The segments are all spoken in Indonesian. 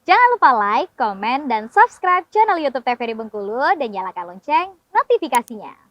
Jangan lupa like, komen, dan subscribe channel YouTube TVRI Bengkulu dan nyalakan lonceng notifikasinya.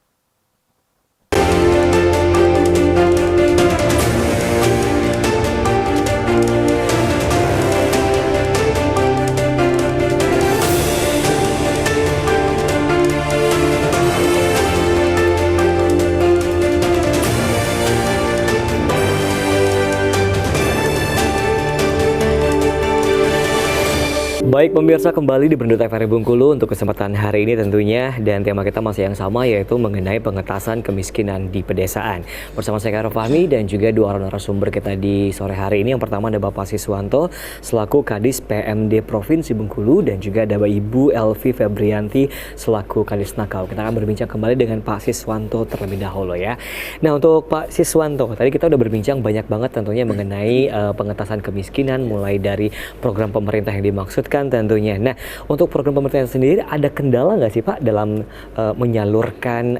Baik pemirsa, kembali di Berndo TVRI Bengkulu untuk kesempatan hari ini tentunya, dan tema kita masih yang sama, yaitu mengenai pengentasan kemiskinan di pedesaan. Bersama saya Karo Fahmi dan juga dua orang narasumber kita di sore hari ini. Yang pertama ada Bapak Siswanto selaku Kadis PMD Provinsi Bengkulu, dan juga ada Ibu Elvi Febrianti selaku Kadis Nakau. Kita akan berbincang kembali dengan Pak Siswanto terlebih dahulu ya. Nah, untuk Pak Siswanto, tadi kita udah berbincang banyak banget tentunya mengenai pengentasan kemiskinan, mulai dari program pemerintah yang dimaksudkan tentunya. Nah, untuk program pemerintah sendiri ada kendala nggak sih Pak dalam menyalurkan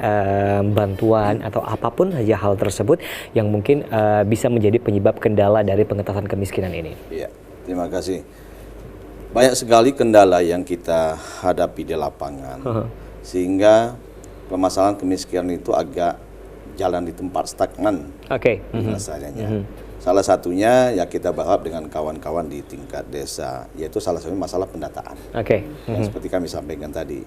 bantuan atau apapun saja hal tersebut yang mungkin bisa menjadi penyebab kendala dari pengentasan kemiskinan ini? Iya, terima kasih. Banyak sekali kendala yang kita hadapi di lapangan, sehingga permasalahan kemiskinan itu agak jalan di tempat stagnan. Oke. Masalahnya. Salah satunya ya kita berharap dengan kawan-kawan di tingkat desa, yaitu salah satunya masalah pendataan. Oke. Seperti kami sampaikan tadi,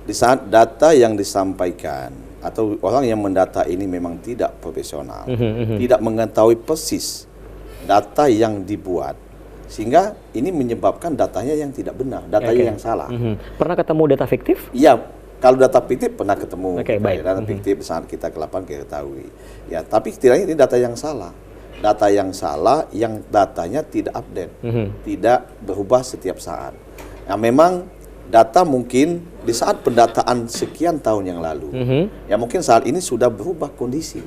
di saat data yang disampaikan atau orang yang mendata ini memang tidak profesional, tidak mengetahui persis data yang dibuat, sehingga ini menyebabkan datanya yang tidak benar, datanya yang salah. Pernah ketemu data fiktif? Iya. Kalau data fiktif pernah ketemu, baik. Data fiktif saat kita ke lapangan kita ketahui. Ya, tapi setidaknya ini data yang salah. Data yang salah, yang datanya tidak update, tidak berubah setiap saat. Nah, memang data mungkin di saat pendataan sekian tahun yang lalu, ya mungkin saat ini sudah berubah kondisi,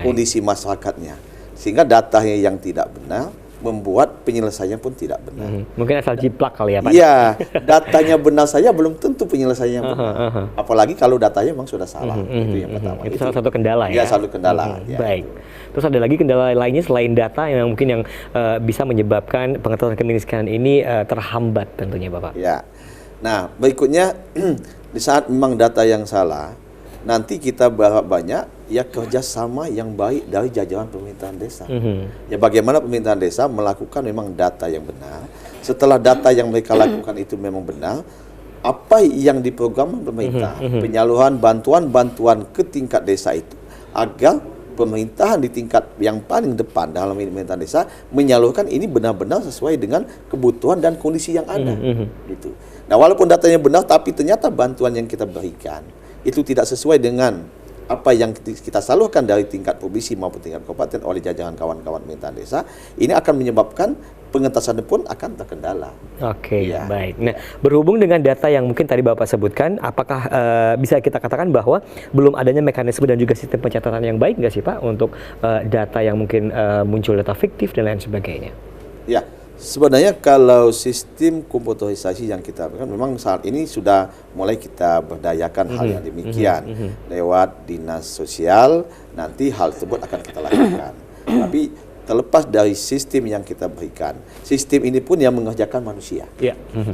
kondisi masyarakatnya, sehingga datanya yang tidak benar membuat penyelesaiannya pun tidak benar. Mungkin asal jiplak kali ya Pak? Iya, datanya benar saja belum tentu penyelesaiannya benar. Apalagi kalau datanya memang sudah salah. Itu yang pertama. Itu salah satu kendala ya? Iya, satu kendala. Ya. Baik. Terus ada lagi kendala lainnya selain data yang mungkin yang bisa menyebabkan pengetahuan kemiskinan ini terhambat tentunya Bapak? Ya. Nah, berikutnya di saat memang data yang salah, nanti kita berharap banyak ya kerjasama yang baik dari jajaran pemerintahan desa. Ya bagaimana pemerintahan desa melakukan memang data yang benar. Setelah data yang mereka lakukan itu memang benar, apa yang diprogram pemerintah, penyaluran bantuan-bantuan ke tingkat desa itu, agar pemerintahan di tingkat yang paling depan dalam pemerintahan desa menyalurkan ini benar-benar sesuai dengan kebutuhan dan kondisi yang ada. Gitu. Nah, walaupun datanya benar, tapi ternyata bantuan yang kita berikan itu tidak sesuai dengan apa yang kita salurkan dari tingkat provinsi maupun tingkat kabupaten oleh jajaran kawan-kawan pemerintahan desa, ini akan menyebabkan pengentasan pun akan terkendala. Oke, ya. Baik. Nah, berhubung dengan data yang mungkin tadi Bapak sebutkan, apakah bisa kita katakan bahwa belum adanya mekanisme dan juga sistem pencatatan yang baik nggak sih Pak untuk data yang mungkin muncul data fiktif dan lain sebagainya? Ya. Sebenarnya kalau sistem komputerisasi yang kita berikan memang saat ini sudah mulai kita berdayakan hal yang demikian lewat dinas sosial, nanti hal tersebut akan kita lakukan. Tapi terlepas dari sistem yang kita berikan, sistem ini pun yang mengerjakan manusia.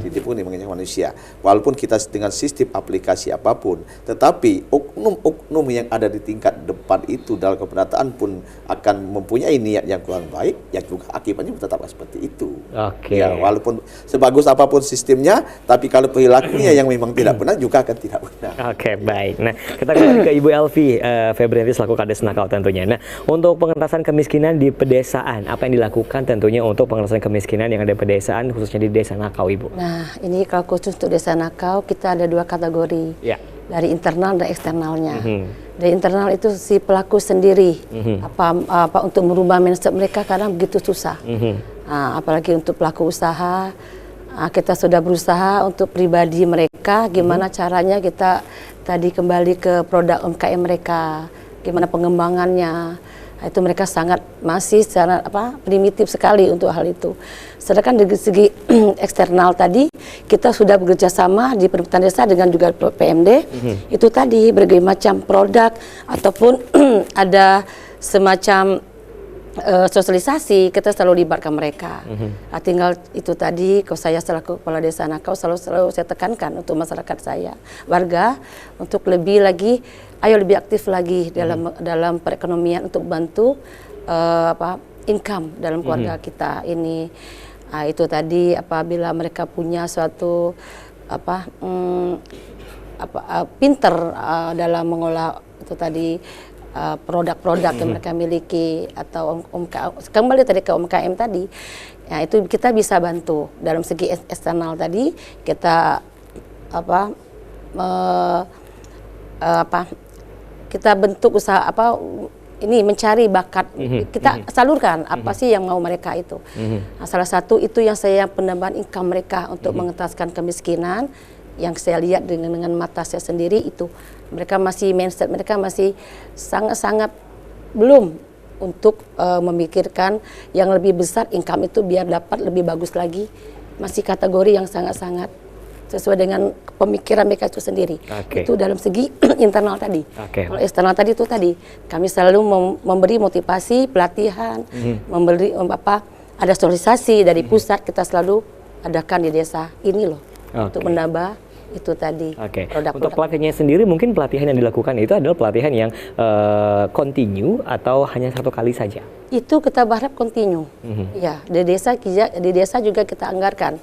Sistem pun yang mengerjakan manusia. Walaupun kita dengan sistem aplikasi apapun, tetapi oknum-oknum yang ada di tingkat depan itu dalam kependataan pun akan mempunyai niat yang kurang baik, yang juga akibatnya tetap seperti itu. Ya, walaupun sebagus apapun sistemnya, tapi kalau perilakunya yang memang tidak benar juga akan tidak benar. Baik. Nah, kita kembali ke Ibu Elvi Febrianti selaku Kadis Nakau tentunya. Nah, untuk pengentasan kemiskinan di pedesaan, apa yang dilakukan tentunya untuk pengentasan kemiskinan yang ada di pedesaan, khususnya di Desa Nakau, Ibu? Nah, ini kalau khusus untuk Desa Nakau, kita ada dua kategori. Dari internal dan eksternalnya. Dari internal itu si pelaku sendiri, apa untuk merubah mindset mereka kadang begitu susah. Apalagi untuk pelaku usaha, kita sudah berusaha untuk pribadi mereka, gimana caranya kita tadi kembali ke produk UMKM mereka, gimana pengembangannya. Itu mereka masih secara primitif sekali untuk hal itu. Sedangkan dari segi eksternal tadi kita sudah bekerja sama di pemerintahan desa dengan juga PMD. Itu tadi berbagai macam produk ataupun ada semacam sosialisasi, kita selalu libatkan mereka. Tinggal itu tadi, kalau saya selaku kepala desa Nakau selalu saya tekankan untuk masyarakat saya, warga, untuk lebih lagi, ayo lebih aktif lagi dalam perekonomian untuk bantu income dalam keluarga kita ini. Itu tadi apabila mereka punya suatu pinter dalam mengolah itu tadi produk-produk yang mereka miliki atau kembali tadi ke UMKM tadi, ya itu kita bisa bantu dalam segi eksternal tadi kita kita bentuk usaha ini mencari bakat, kita salurkan apa sih yang mau mereka itu. Nah, salah satu itu yang saya penambahan income mereka untuk mengentaskan kemiskinan. Yang saya lihat dengan mata saya sendiri itu mereka masih mindset mereka masih sangat-sangat belum untuk memikirkan yang lebih besar income itu biar dapat lebih bagus lagi, masih kategori yang sangat-sangat sesuai dengan pemikiran mereka itu sendiri. Itu dalam segi internal tadi. Kalau eksternal tadi itu tadi kami selalu memberi motivasi, pelatihan, memberi ada sosialisasi dari pusat, kita selalu adakan di desa ini loh untuk menambah itu tadi. Produk-produk. Untuk pelatihannya sendiri, mungkin pelatihan yang dilakukan itu adalah pelatihan yang continue atau hanya satu kali saja? Itu kita berharap continue. Ya, di desa juga kita anggarkan.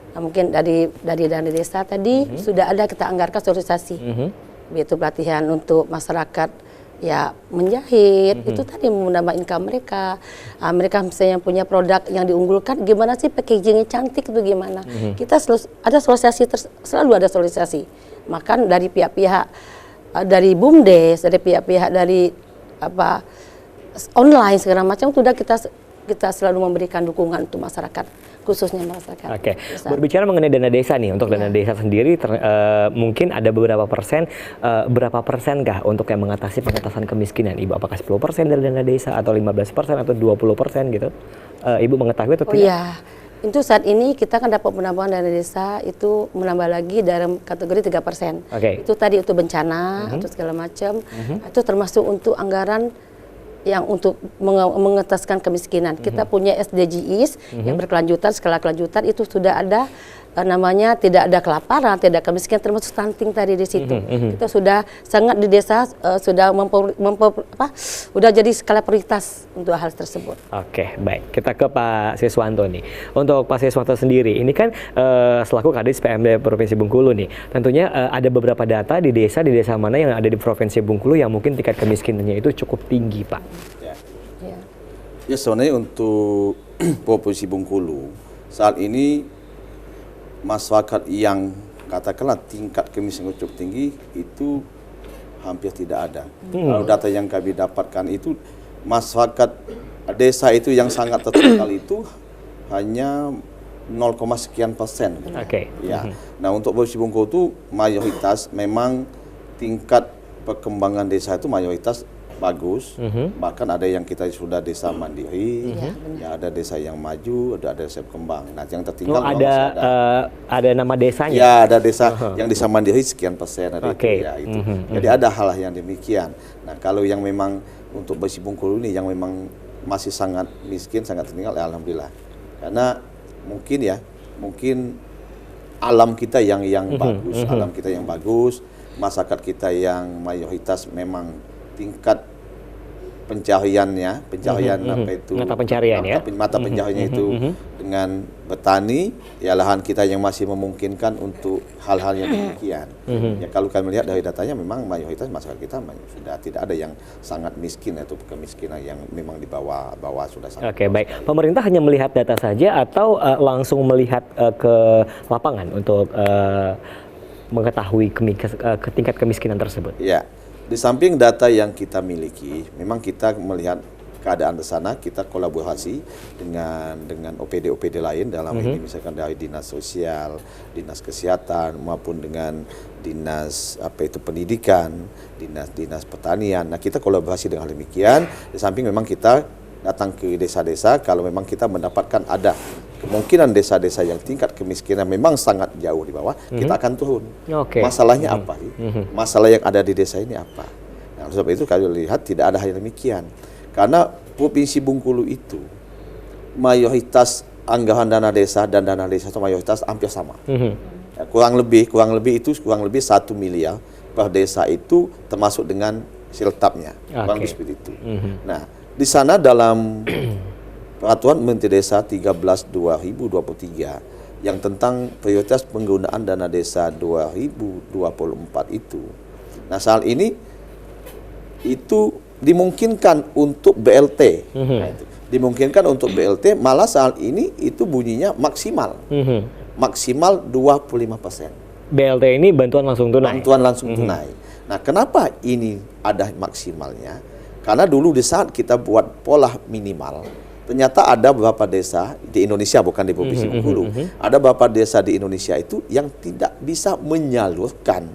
Nah, mungkin dari dana desa tadi sudah ada kita anggarkan sosialisasi. Yaitu pelatihan untuk masyarakat ya menjahit, itu tadi menambah income mereka. Mereka misalnya punya produk yang diunggulkan, gimana sih packagingnya cantik itu gimana. Kita ada selalu ada sosialisasi. Makan dari pihak-pihak dari BUMDes, dari pihak-pihak dari online segala macam sudah kita selalu memberikan dukungan untuk masyarakat, khususnya masyarakat. Berbicara mengenai dana desa nih, untuk dana desa sendiri mungkin ada beberapa persen, berapa persenkah untuk yang mengatasi pengentasan kemiskinan? Ibu, apakah 10% dari dana desa atau 15% atau 20% gitu? Ibu mengetahui atau tidak? Iya, itu saat ini kita kan dapat penambahan dana desa itu menambah lagi dalam kategori 3%. Itu tadi untuk bencana, untuk segala macam, itu termasuk untuk anggaran yang untuk mengentaskan kemiskinan. Kita punya SDGs yang berkelanjutan, skala kelanjutan itu sudah ada namanya tidak ada kelaparan, tidak kemiskinan, termasuk stunting tadi di situ. Kita sudah sangat di desa sudah sudah jadi skala prioritas untuk hal tersebut. Baik. Kita ke Pak Siswanto nih. Untuk Pak Siswanto sendiri, ini kan selaku Kadis PMD Provinsi Bengkulu nih, tentunya ada beberapa data di desa mana yang ada di Provinsi Bengkulu yang mungkin tingkat kemiskinannya itu cukup tinggi, Pak. Ya sebenarnya untuk Provinsi Bengkulu saat ini masyarakat yang katakanlah tingkat kemiskinan cukup tinggi itu hampir tidak ada. Kalau data yang kami dapatkan itu masyarakat desa itu yang sangat tertinggal itu hanya 0, sekian persen. Ya. Nah, untuk Provinsi Bengkulu itu mayoritas memang tingkat perkembangan desa itu mayoritas bagus, bahkan ada yang kita sudah desa mandiri, ya ada desa yang maju, ada desa berkembang. Nah, yang tertinggal ada nama desanya. Ya, ada desa yang desa mandiri sekian persen ada itu, ya itu. Jadi ada hal yang demikian. Nah, kalau yang memang untuk Provinsi Bengkulu ini yang memang masih sangat miskin, sangat tertinggal, ya alhamdulillah. Karena mungkin alam kita yang bagus, alam kita yang bagus, masyarakat kita yang mayoritas memang tingkat pencaharian apa itu mata pencarian mata pencahariannya itu dengan bertani, ya lahan kita yang masih memungkinkan untuk hal-hal yang demikian. Ya kalau kami lihat dari datanya memang mayoritas masyarakat kita sudah tidak ada yang sangat miskin atau kemiskinan yang memang di bawah sudah sangat. Baik. Pemerintah hanya melihat data saja atau langsung melihat ke lapangan untuk mengetahui tingkat kemiskinan tersebut? Ya. Di samping data yang kita miliki, memang kita melihat keadaan di sana, kita kolaborasi dengan OPD lain dalam ini misalkan dari dinas sosial, dinas kesehatan maupun dengan dinas pendidikan, dinas pertanian. Nah, kita kolaborasi dengan demikian. Di samping memang kita datang ke desa-desa kalau memang kita mendapatkan ada kemungkinan desa-desa yang tingkat kemiskinan memang sangat jauh di bawah, kita akan turun. Masalahnya apa sih? Masalah yang ada di desa ini apa? Nah, sebab itu kalau lihat tidak ada hal demikian. Karena Provinsi Bengkulu itu mayoritas anggaran dana desa dan dana desa itu mayoritas hampir sama. Ya, kurang lebih 1 miliar per desa itu termasuk dengan siltapnya. Kurang lebih seperti itu. Nah, di sana dalam Peraturan Menteri Desa 13/2023 yang tentang prioritas penggunaan dana desa 2024 itu. Nah, saat ini itu dimungkinkan untuk BLT. Nah, itu. Dimungkinkan untuk BLT, malah saat ini itu bunyinya maksimal. Maksimal 25%. BLT ini bantuan langsung tunai. Bantuan langsung tunai. Nah, kenapa ini ada maksimalnya? Karena dulu di saat kita buat pola minimal, ternyata ada beberapa desa di Indonesia, bukan di Provinsi Bengkulu, ada beberapa desa di Indonesia itu yang tidak bisa menyalurkan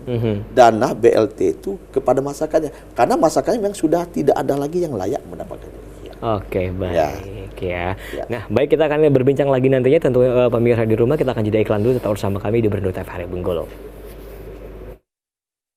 dana BLT itu kepada masyarakatnya, karena masyarakatnya memang sudah tidak ada lagi yang layak mendapatkan itu. Oke, baik ya. Nah, baik, kita akan berbincang lagi nantinya. Tentu pemirsa di rumah, kita akan jeda iklan dulu, tetap bersama kami di Berndo TVRI Bengkulu.